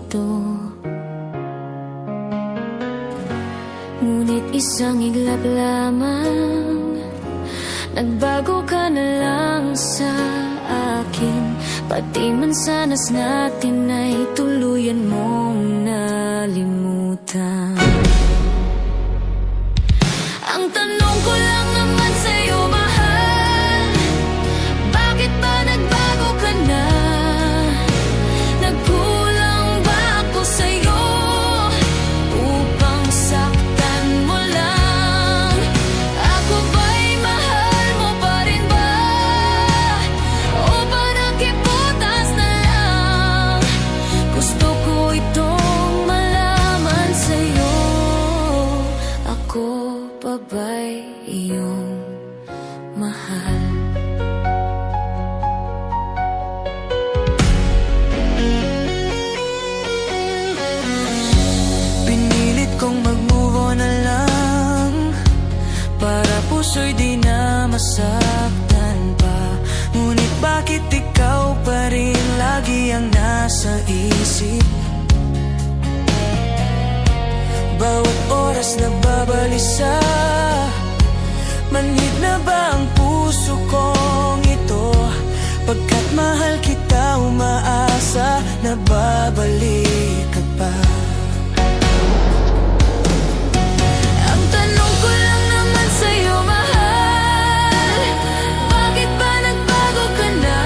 ito. Ngunit isang iglap lamang, nagbago ka na lang sa akin. Pati man sanas natin ay tuluyan mong nalimutan. Ang tanong ko lang naman sa'yo, mahal, bakit ba nagbago ka na? Nagkulang ba ako sa'yo upang saktan mo lang? Ako ba'y mahal mo pa rin ba? O ba nakiputas na lang? Gusto ko itong malaman sa'yo. Ako pa ba'y iyong mahal? Pinilit kong mag-move on na lang, para puso'y di na masaktan pa. Ngunit bakit ikaw pa rin lagi ang nasa isip? Bawat oras na babalisa, manhid na ba ang puso kong ito? Pagkat mahal kita, umaasa na babalik ka pa. Ang tanong ko lang naman sa'yo, mahal, bakit ba nagbago ka na?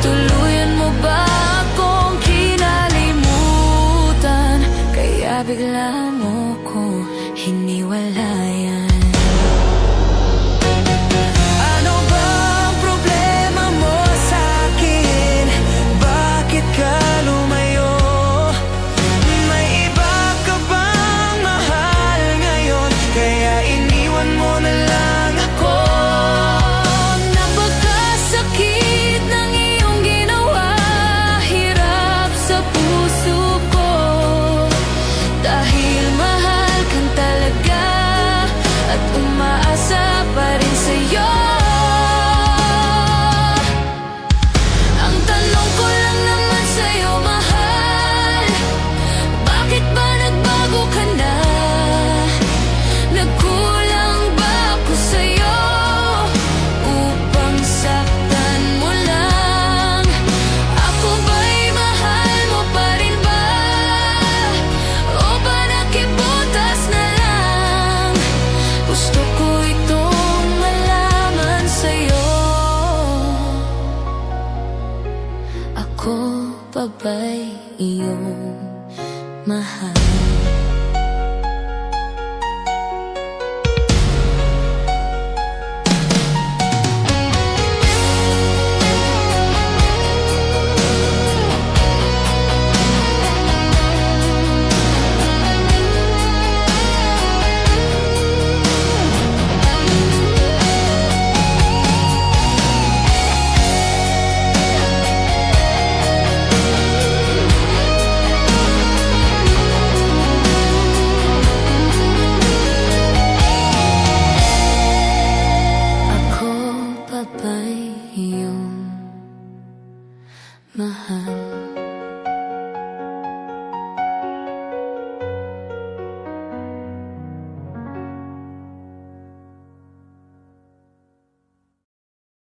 Tuluyan mo ba akong kinalimutan? Kaya bigla mo ko hiniwalayan. Ano ba ang problema mo sa'kin? Bakit ka lumayo? May iba ka bang mahal ngayon? Kaya iniwan mo na lang ako. Napakasakit ng iyong ginawa, hirap sa puso ko. Dahil mahal kang talaga at umaasa pa rin sa'yo. Ang tanong ko lang naman sa'yo, mahal, bakit ba nagbago ka na? Nagkulang ba ako sa'yo upang saktan mo lang? Ako ba'y mahal mo pa rin ba? O ba nakiputas na lang? Gusto ko itong malaman sa'yo. Ako pa ba'y iyong mahal? Ako pa ba'y iyong mahal?